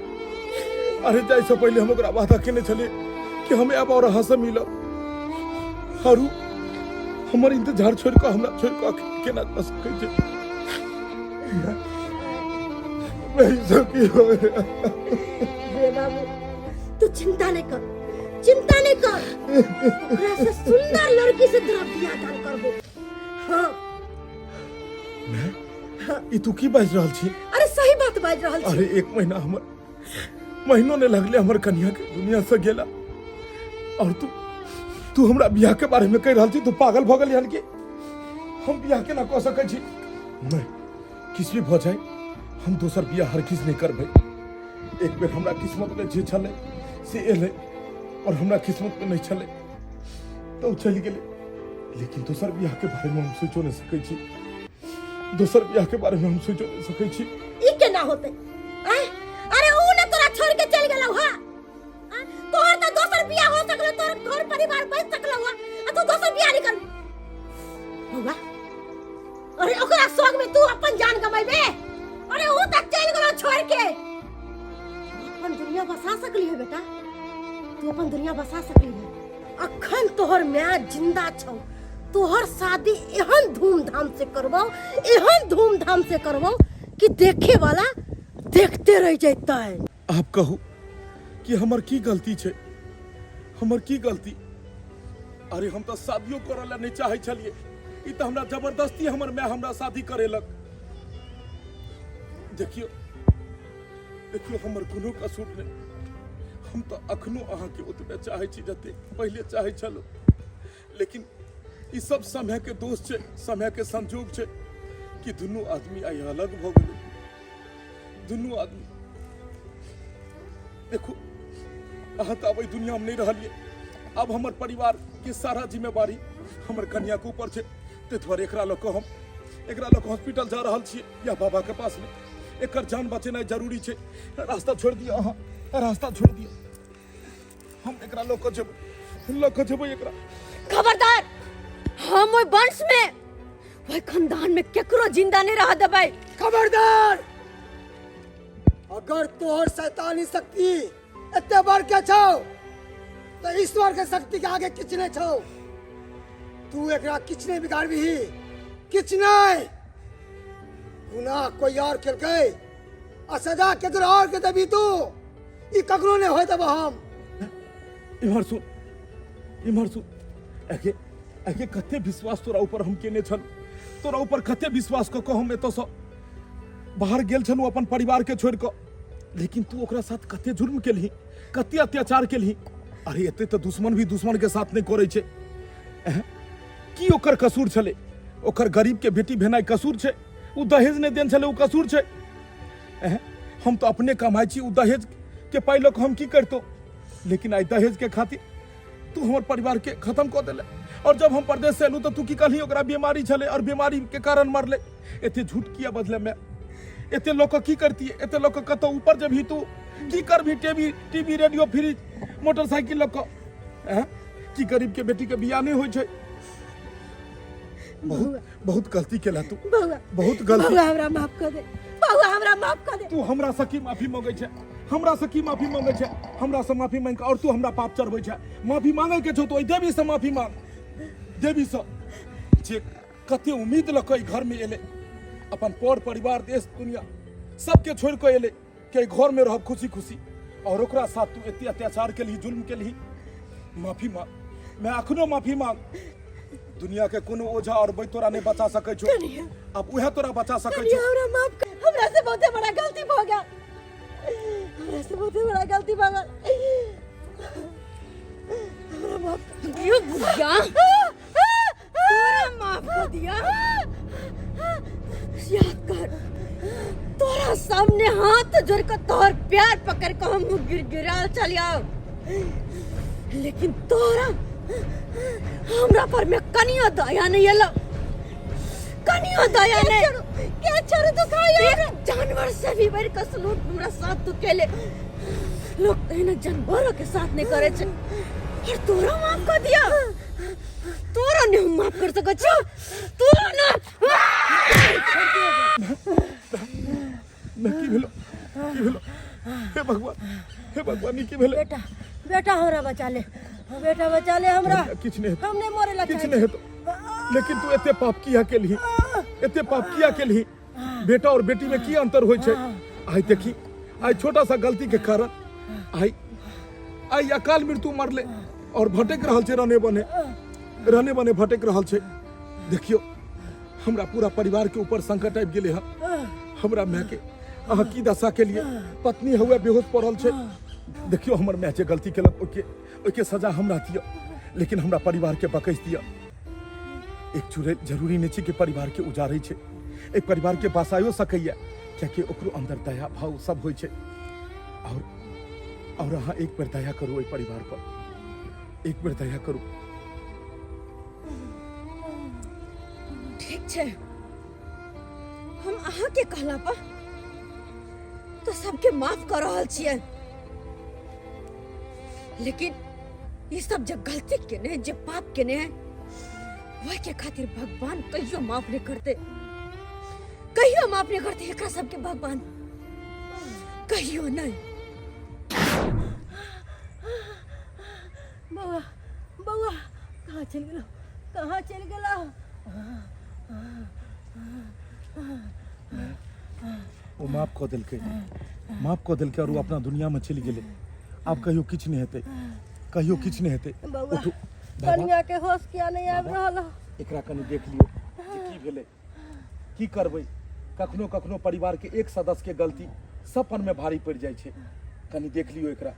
अरे जाय से पहले हम ओकरा वादा केने छलिए कि हमें अब और हंस मिलब हरू हमर इंतजार छोड़ के हमरा छोड़ के केना जा सकै छै मैं सब की हो रे बाबू तू चिंता नहीं कर ओकरा से सुंदर लड़की से तोरा बियाह दान करबो हाँ ई तू की बाज रहल छी अरे सही बात बाज रहल छी अरे 1 महीना हमर महीनों ने लगले हमर कन्या के दुनिया से गेला और तू हमरा बियाह के बारे में कह रहल छी तू पागल भ गेल हन कि हम बियाह के ना कह सकै छी नहीं किस भी भ जाए हम दोसर बियाह हर किस नहीं करबै एक बेर हमरा किस्मत में जे छले से एले और हमरा किस्मत में नहीं छले तो चल गेले लेकिन दोसर बियाह के बारे में हम सोचो नहीं सकै छी दोसर बियाह के बारे में हम सोचो नहीं सकै छी ई केना होते अरे ऊ ने तोरा छोड़ के चल गेलौ हा तोहर त दोसर बियाह हो सकलो तोहर घर परिवार बच सकलो हा आ तू दोसर बियाह नहीं कर होगा अरे ओकरा सोग में तू अपन जान गमाइबे अरे ऊ त चल गेलो छोड़ के अपन दुनिया बसा सकली है बेटा तू अपन दुनिया बसा सकली है अखन तोहर मां जिंदा छौ तोहर शादी एहन धूमधाम से करबो कि देखे वाला देखते रह जैता है आप कहू कि हमर की गलती छे हमर की गलती अरे हम तो शादियों करला नहीं चाहे छलिए ई तो हमरा जबरदस्ती हमर मां हमरा शादी करेलक देखियो हमर कोनो कसूर नहीं हम तो अखनो अहाँ के उतबे चाहे छी जते पहले चाहे छलो लेकिन ई सब समय के दोष छे समय के संजोग छे कि दुनू आदमी आई अलग भ गेल दुनू आदमी देखो अहाँ तो अब दुनिया में नहीं रहलिए अब हमर परिवार के सारा जिम्मेवारी हमर कन्या के ऊपर छे ते द्वारे एकरा लोग हॉस्पिटल जा रहल छिए या बाबा के पास में एकर जान बचेनाइ जरूरी छे रास्ता छोड़ दिया अहाँ रास्ता छोड़ दिया हम एकरा लोग को जेबै एकरा खबरदार हम ओइ वंश में ओइ खानदान में केकरो जिंदा नहीं रह देबै खबरदार अगर तोहर शैतानी शक्ति एते बड़ के छौ तो ईश्वर के शक्ति के आगे किछ नहीं छौ तू एकरा किछ नहीं बिगाड़बी किछ नहीं गुनाह कोई और केलकै आ सजा केकरो और के देबी तू ई ककरो नहीं होय देब हम इमहर सुन एके कते विश्वास तोरा ऊपर हम केने छल तोरा ऊपर कते विश्वास क के हम एतो से बाहर गेल छलू अपन परिवार के छोड़ क लेकिन तू ओकरा साथ कते जुर्म केलही कते अत्याचार केलही अरे एते तो दुश्मन भी दुश्मन के साथ नहीं करे छे की ओकर कसूर छले ओकर गरीब के बेटी भेनाइ कसूर छे उ दहेज ने देन छले उ कसूर छे हम तो अपने कमाई छी उ दहेज के पाइलो हम की करतो लेकिन आई दहेज के खातिर तू हमर परिवार के खत्म कर देले और जब हम प्रदेश से एलू तो तू की कहली ओकरा बीमारी छले और बीमारी के कारण मरले एते झूठ किया बदले में एते लोग की करती है एते लोग कतो ऊपर जब ही तू की कर भी टीवी रेडियो फ्रिज मोटरसाइकिल लोग की गरीब के बेटी के बियाह नहीं होय छै बहुत बहुत गलती केला तू, बउआ बहुत गलती। बउआ हमरा माफ कर दे, बउआ हमरा माफ कर दे। तू हमरा से की माफी मांगे छे, हमरा से की माफी मांगे छे, हमरा से माफी मांग के और तू हमरा पाप चढ़बै छे। माफी मांगे के छौ तो देवी से माफी मांग, देवी से जे कते उम्मीद लकै घर में एले, अपन पर परिवार देश दुनिया सबके छोड़ के एले के घर में रह खुशी खुशी, और ओकरा साथ तू एते अत्याचार के लिए, जुल्म के लिए। माफी मांग, मैं अखनो माफी मांग। दुनिया के कोनो ओझा और वैद्य तोरा नहीं बचा सकै छौ, अब उहे तोरा बचा सकै कनिया छौ। हमरा माफ कर, हमरा से बहुत बड़ा गलती हो गया, हमरा से बहुत बड़ा गलती हो गया, हमरा माफ कर यो बुढ़िया तोरा माफ कर दिया। याद कर, तोरा सामने हाथ जोड़ कर तोहर प्यार पकड़ के हम गिरगिराल चलियो, लेकिन तोरा हमरा पर में कनियो दया नहीं एलो, कनियो दया नहीं। क्या छोड़ तू खाया, एक जानवर से भी बढ़ के सलूट हमरा साथ तू केले। लोग एना जानवरों के साथ नहीं करे छे, और तोरा माफ कर दिया। तोरा नहीं हम माफ कर सकै छी, तोरा ना। की भेलो, की भेलो, हे भगवान, हे भगवान, ई की भेलो। बेटा बेटा हमरा बचा ले, बेटा बचा ले हमरा। किछ नहीं, हमने मोरे लगा किछ नहीं हेतो, लेकिन तू एते पाप किया के लिए, एते पाप किया के लिए। बेटा और बेटी में की अंतर होय छे। आई देखी, आई छोटा सा गलती के कारण आई अकाल मृत्यु मरले और भटक रहल छे, रहने बने भटक रहल छे। देखियो हमरा पूरा परिवार के ऊपर संकट आबि गेले है। हमरा माय के अहाँ की दशा के लिए, पत्नी हुए बेहोश पड़ल छे। देखियो हमर माय जे गलती केलक ओके सजा हमरा दिया, लेकिन हमरा परिवार के बकैस दिया। एक चुरे जरूरी नहीं छे कि परिवार के उजारै छे, एक परिवार के बसायो सकैया, कियाकि ओकरो अंदर दया भाव सब होय छे। और अहाँ एक बेर दया करू ओइ परिवार पर, एक बेर दया करू। ठीक छे, हम अहाँ के कहला पर तो सबके माफ कर रहल छियै, लेकिन ये सब जो गलती केने, जो पाप केने है, वह के खातिर भगवान कहियो माफ नहीं करते, कहियो माफ नहीं करते एकरा सबके भगवान, कहियो नहीं। बउआ बउआ कहाँ चल गेलो, कहाँ चल गेलो। वो माफ कऽ देलकै, माफ कऽ देलकै और वो अपना दुनिया में चलि गेलै। आब कहियो किछ नहीं हेतै, कहियो किछ नहीं हेतै। बउआ उठू कनिया के होश किया नहीं आबि रहल। एकरा कनि देख लियो जे की भेलै, की करबै। कखनो कखनो परिवार के एक सदस्य के गलती सब पर में भारी पड़ जाय छै। कनि देख लियो एकरा,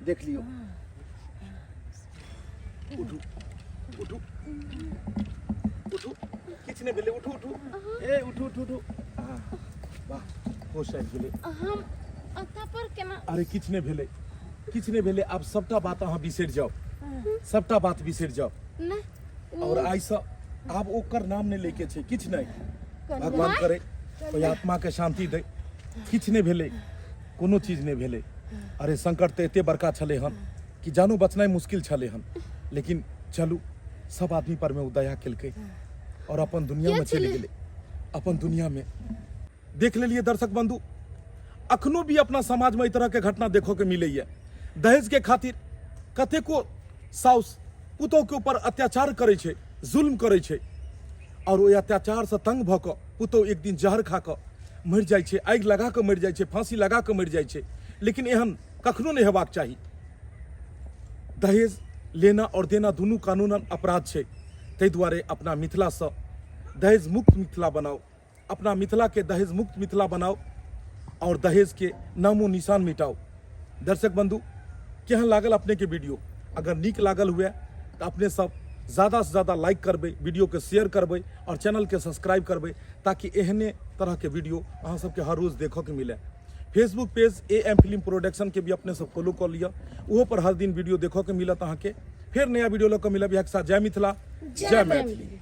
देख लियो। उठू उठू उठू, किछ नहीं भेलै, उठू उठू, ए उठू उठू उठू। वाह, होश आबि गेलै। हम अता पर केना। अरे किछ नहीं भेलै, किछ नहीं भेलै। आब सबटा बात अहाँ बिसरि जाओ, सबटा बात बिसरि जाओ। और आइ से आब ओकर नाम नहीं लेके छै, किछ नहीं। भगवान करे ओइ आत्मा के शांति दे। किछ नहीं भेलै, कोनो चीज नहीं भेलै। अरे संकट तो एते बड़का छलै हन कि जानो बचनाइ मुश्किल छलै हन, लेकिन चलू सब आदमी पर में उ दया केलकै और अपन दुनिया में चलि गेलै। अपन दुनिया में देख लेलिए दर्शक बंधु, अखनो भी अपना समाज में इस तरह के घटना देखो के मिलैया। दहेज के खातिर कतेको साउस पुतोह के ऊपर अत्याचार करे छे, जुल्म करे छे, और ओइ अत्याचार से तंग भ क पुतोह एक दिन जहर खा क मर जाय छे, आगि लगा के मर जाय छे, फांसी लगा के मर जाय छे। लेकिन एहन कखनो नहीं हेबाक चाही। दहेज लेना और देना दुनू कानूनन अपराध छे। तै दुआरे अपना मिथिला से दहेज मुक्त मिथिला बनाओ, अपना मिथिला के दहेज मुक्त मिथिला बनाओ और दहेज के नामो निशान मिटाओ। दर्शक बंधु, केहन लागल अपने के वीडियो? अगर नीक लागल हुए तो अपने सब ज़्यादा से ज़्यादा लाइक करबे, वीडियो के शेयर करबे और चैनल के सब्सक्राइब करबे, ताकि एहने तरह के वीडियो अहाँ सबके हर रोज देखो के मिले। Facebook page AM film production के भी अपने सब फॉलो कर लिया, वो पर हर दिन वीडियो देखो के मिलत अहाँ के। फिर नया वीडियो लोग मिलब। एक साथ जय मिथिला, जय मैथिली।